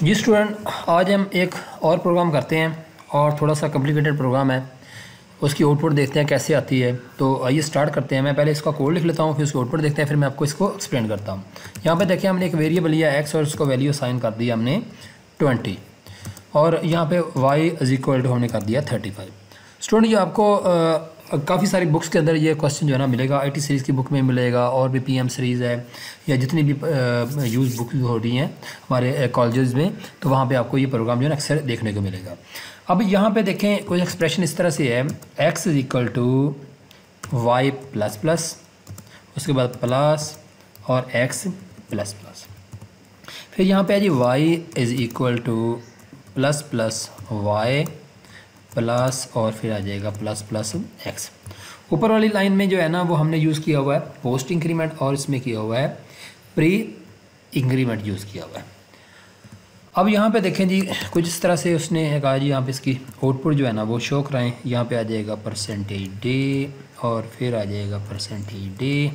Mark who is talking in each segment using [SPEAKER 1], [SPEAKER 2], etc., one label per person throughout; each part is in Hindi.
[SPEAKER 1] जी स्टूडेंट, आज हम एक और प्रोग्राम करते हैं और थोड़ा सा कॉम्प्लिकेटेड प्रोग्राम है। उसकी आउटपुट देखते हैं कैसे आती है। तो आइए स्टार्ट करते हैं। मैं पहले इसका कोड लिख लेता हूँ, फिर उसकी आउटपुट देखते हैं, फिर मैं आपको इसको एक्सप्लेन करता हूँ। यहाँ पे देखिए हमने एक वेरिएबल लिया एक्स और उसको वैल्यू असाइन कर दिया हमने 20 और यहाँ पे वाई इज इक्वल टू हमने कर दिया 35। स्टूडेंट ये आपको काफ़ी सारी बुक्स के अंदर ये क्वेश्चन जो है ना मिलेगा। आईटी सीरीज़ की बुक में मिलेगा और भी पीएम सीरीज़ है या जितनी भी यूज़ बुक हो रही हैं हमारे कॉलेजेस में, तो वहाँ पे आपको ये प्रोग्राम जो है ना अक्सर देखने को मिलेगा। अब यहाँ पे देखें कोई एक्सप्रेशन इस तरह से है, x is equal to y plus plus, उसके बाद प्लस और एक्स प्लस प्लस, फिर यहाँ पे है जी Y is equal to plus plus Y plus और फिर आ जाएगा प्लस प्लस एक्स। ऊपर वाली लाइन में जो है ना वो हमने यूज़ किया हुआ है पोस्ट इंक्रीमेंट और इसमें किया हुआ है प्री इंक्रीमेंट यूज़ किया हुआ है। अब यहाँ पे देखें जी कुछ इस तरह से उसने कहा जी यहाँ पे इसकी आउटपुट जो है ना वो शो कराएं। यहाँ पे आ जाएगा परसेंटेज डे और फिर आ जाएगा परसेंटेज डे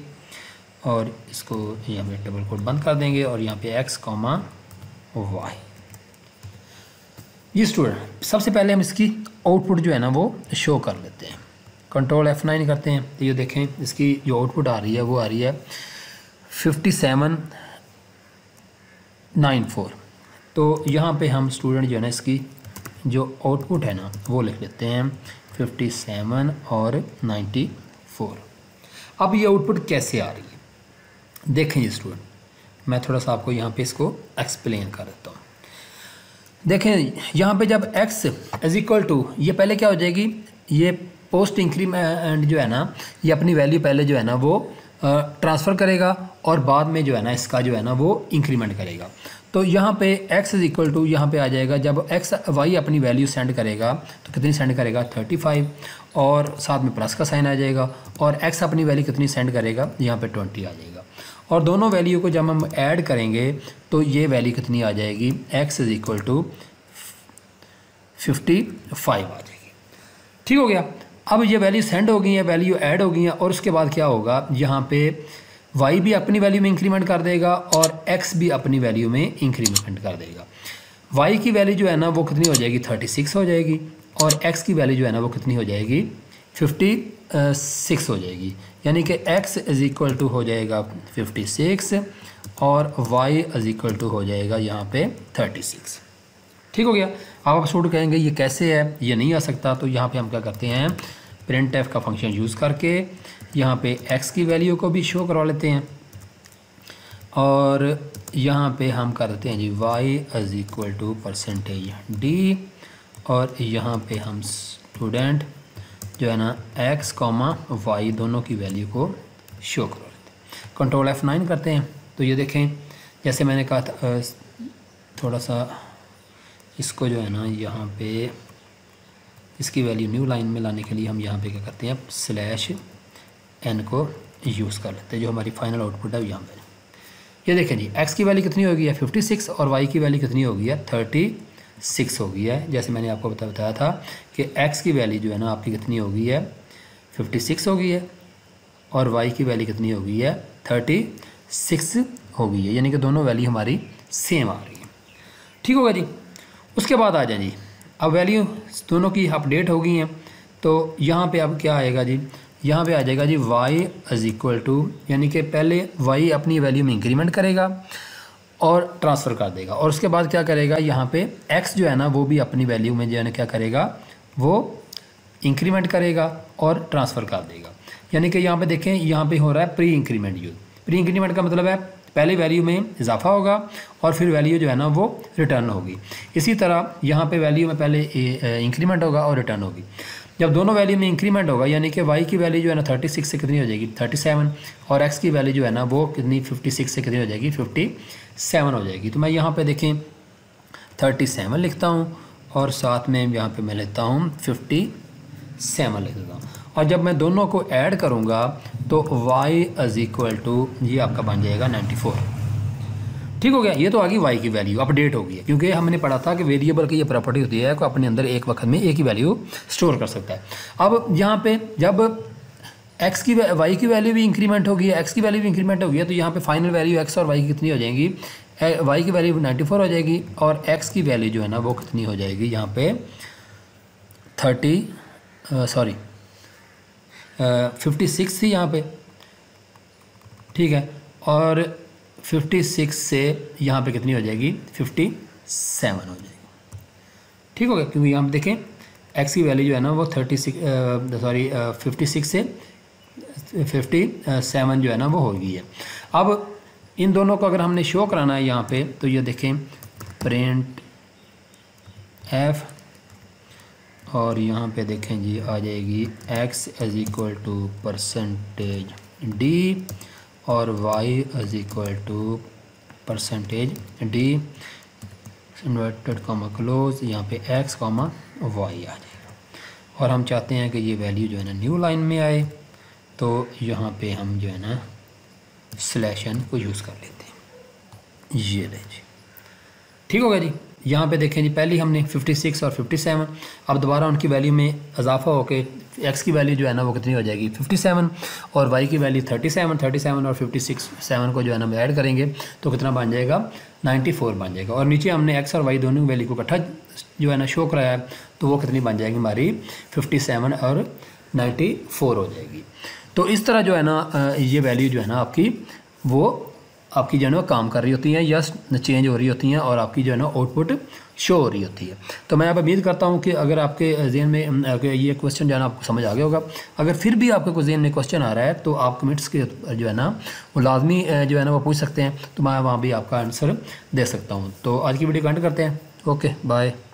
[SPEAKER 1] और इसको यहाँ पे डबल कोट बंद कर देंगे और यहाँ पे एक्स कॉमा वाई। ये स्टूडेंट सबसे पहले हम इसकी आउटपुट जो है ना वो शो कर लेते हैं। कंट्रोल F9 करते हैं तो ये देखें इसकी जो आउटपुट आ रही है वो आ रही है 5794। तो यहाँ पे हम स्टूडेंट जो है ना इसकी जो आउटपुट है ना वो लिख लेते हैं 57 और 94। अब ये आउटपुट कैसे आ रही है देखें जी स्टूडेंट, मैं थोड़ा सा आपको यहाँ पे इसको एक्सप्लेन कर देता हूँ। देखें यहाँ पे जब x इज इक्वल टू ये पहले क्या हो जाएगी, ये पोस्ट इंक्रीमेंट जो है ना ये अपनी वैल्यू पहले जो है ना वो ट्रांसफ़र करेगा और बाद में जो है ना इसका जो है ना वो इंक्रीमेंट करेगा। तो यहाँ पे x इज इक्वल टू यहाँ पे आ जाएगा जब y अपनी वैल्यू सेंड करेगा तो कितनी सेंड करेगा 35 और साथ में प्लस का साइन आ जाएगा और x अपनी वैल्यू कितनी सेंड करेगा यहाँ पे 20 आ जाएगा और दोनों वैल्यू को जब हम ऐड करेंगे तो ये वैल्यू कितनी आ जाएगी x इज इक्वल टू 55 आ जाएगी। ठीक हो गया। अब ये वैल्यू सेंड हो गई है, वैल्यू ऐड हो गई है और उसके बाद क्या होगा यहाँ पे y भी अपनी वैल्यू में इंक्रीमेंट कर देगा और x भी अपनी वैल्यू में इंक्रीमेंट कर देगा। y की वैल्यू जो है ना वो कितनी हो जाएगी 36 हो जाएगी और x की वैल्यू जो है ना वो कितनी हो जाएगी 56 हो जाएगी। यानी कि x इज इक्वल टू हो जाएगा 56 और y इज इक्वल टू हो जाएगा यहाँ पे 36। ठीक हो गया। अब आप स्टूडेंट कहेंगे ये कैसे है, ये नहीं आ सकता। तो यहाँ पे हम क्या करते हैं प्रिंट एफ का फंक्शन यूज़ करके यहाँ पे x की वैल्यू को भी शो करवा लेते हैं और यहाँ पे हम कर देते हैं जी y is equal to percentage d और यहाँ पे हम स्टूडेंट जो है ना x कॉमा y दोनों की वैल्यू को शो करवा लेते हैं। कंट्रोल F9 करते हैं तो ये देखें जैसे मैंने कहा था थोड़ा सा इसको जो है ना यहाँ पे इसकी वैल्यू न्यू लाइन में लाने के लिए हम यहाँ पे क्या करते हैं /n को यूज़ कर लेते हैं। जो हमारी फाइनल आउटपुट है यहाँ पे ये देखें जी x की वैल्यू कितनी हो गई है 56 और y की वैल्यू कितनी हो गई है 36 हो गई है। जैसे मैंने आपको बताया था कि x की वैल्यू जो है ना आपकी कितनी हो गई है 56 हो गई है और y की वैल्यू कितनी हो गई है 36 हो गई है, यानी कि दोनों वैल्यू हमारी सेम आ रही है। ठीक होगा जी। उसके बाद आ जाए जी अब वैल्यू दोनों की अपडेट हो गई हैं तो यहाँ पे अब क्या आएगा जी, यहाँ पे आ जाएगा जी y इज इक्वल टू यानी कि पहले y अपनी वैल्यू में इंक्रीमेंट करेगा और ट्रांसफ़र कर देगा और उसके बाद क्या करेगा यहाँ पे x जो है ना वो भी अपनी वैल्यू में जो है ना क्या करेगा वो इंक्रीमेंट करेगा और ट्रांसफ़र कर देगा। यानी कि यहाँ पे देखें यहाँ पे हो रहा है pre increment use. Pre increment का मतलब है पहले वैल्यू में इजाफा होगा और फिर वैल्यू जो है ना वो रिटर्न होगी। इसी तरह यहाँ पे वैल्यू में पहले इंक्रीमेंट होगा और रिटर्न होगी। जब दोनों वैल्यू में इंक्रीमेंट होगा यानी कि y की वैल्यू जो है ना 36 से कितनी हो जाएगी 37 और x की वैल्यू जो है ना वो कितनी 56 से कितनी हो जाएगी 57 हो जाएगी। तो मैं यहाँ पे देखें 37 लिखता हूँ और साथ में यहाँ पे मैं लेता हूँ 57 लिख देता हूँ और जब मैं दोनों को ऐड करूँगा तो y इज इक्वल टू ये आपका बन जाएगा 94। ठीक हो गया। ये तो आ गई y की वैल्यू अपडेट हो गई है क्योंकि हमने पढ़ा था कि वेरिएबल की ये प्रॉपर्टी होती है कि अपने अंदर एक वक्त में एक ही वैल्यू स्टोर कर सकता है। अब यहाँ पे जब x की y की वैल्यू भी इंक्रीमेंट हो गई है, x की वैल्यू भी इंक्रीमेंट हो गई है तो यहाँ पे फाइनल वैल्यू x और y की कितनी हो जाएंगी वाई की वैल्यू 94 हो जाएगी और एक्स की वैल्यू जो है ना वो कितनी हो जाएगी यहाँ पे 56 थी यहाँ पे, ठीक है, और 56 से यहाँ पे कितनी हो जाएगी 57 हो जाएगी, ठीक हो गया, क्योंकि यहाँ पे देखें एक्स की वैल्यू जो है ना वो 56 से 57 जो है ना वो हो गई है। अब इन दोनों को अगर हमने शो कराना है यहाँ पे तो ये देखें प्रिंट एफ और यहाँ पे देखें जी आ जाएगी x is equal to percentage d और y is equal to percentage d inverted comma close, यहाँ पे x कॉमा y आ जाएगा और हम चाहते हैं कि ये वैल्यू जो है ना न्यू लाइन में आए, तो यहाँ पे हम जो है ना स्लैश n को यूज़ कर लेते हैं, ये ले जी, ठीक होगा जी। यहाँ पे देखें जी पहले हमने 56 और 57, अब दोबारा उनकी वैल्यू में इजाफा होके x की वैल्यू जो है ना वो कितनी हो जाएगी 57 और y की वैल्यू 37 और 57 को जो है ना ऐड करेंगे तो कितना बन जाएगा 94 बन जाएगा, और नीचे हमने x और y दोनों की वैल्यू को इकट्ठा जो है ना शो कराया है तो वो कितनी बन जाएगी हमारी 57 और 94 हो जाएगी। तो इस तरह जो है ना ये वैल्यू जो है ना आपकी वो आपकी जो है ना काम कर रही होती हैं या चेंज हो रही होती हैं और आपकी जो है ना आउटपुट शो हो रही होती है। तो मैं अब उम्मीद करता हूँ कि अगर आपके ज़हन में ये क्वेश्चन जो है ना आपको समझ आ गया होगा। अगर फिर भी आपके कोई ज़हन में क्वेश्चन आ रहा है तो आप कमेंट्स के जो है ना वो लाजमी जो है ना वो पूछ सकते हैं, तो मैं वहाँ भी आपका आंसर दे सकता हूँ। तो आज की वीडियो को एंड करते हैं। Okay bye.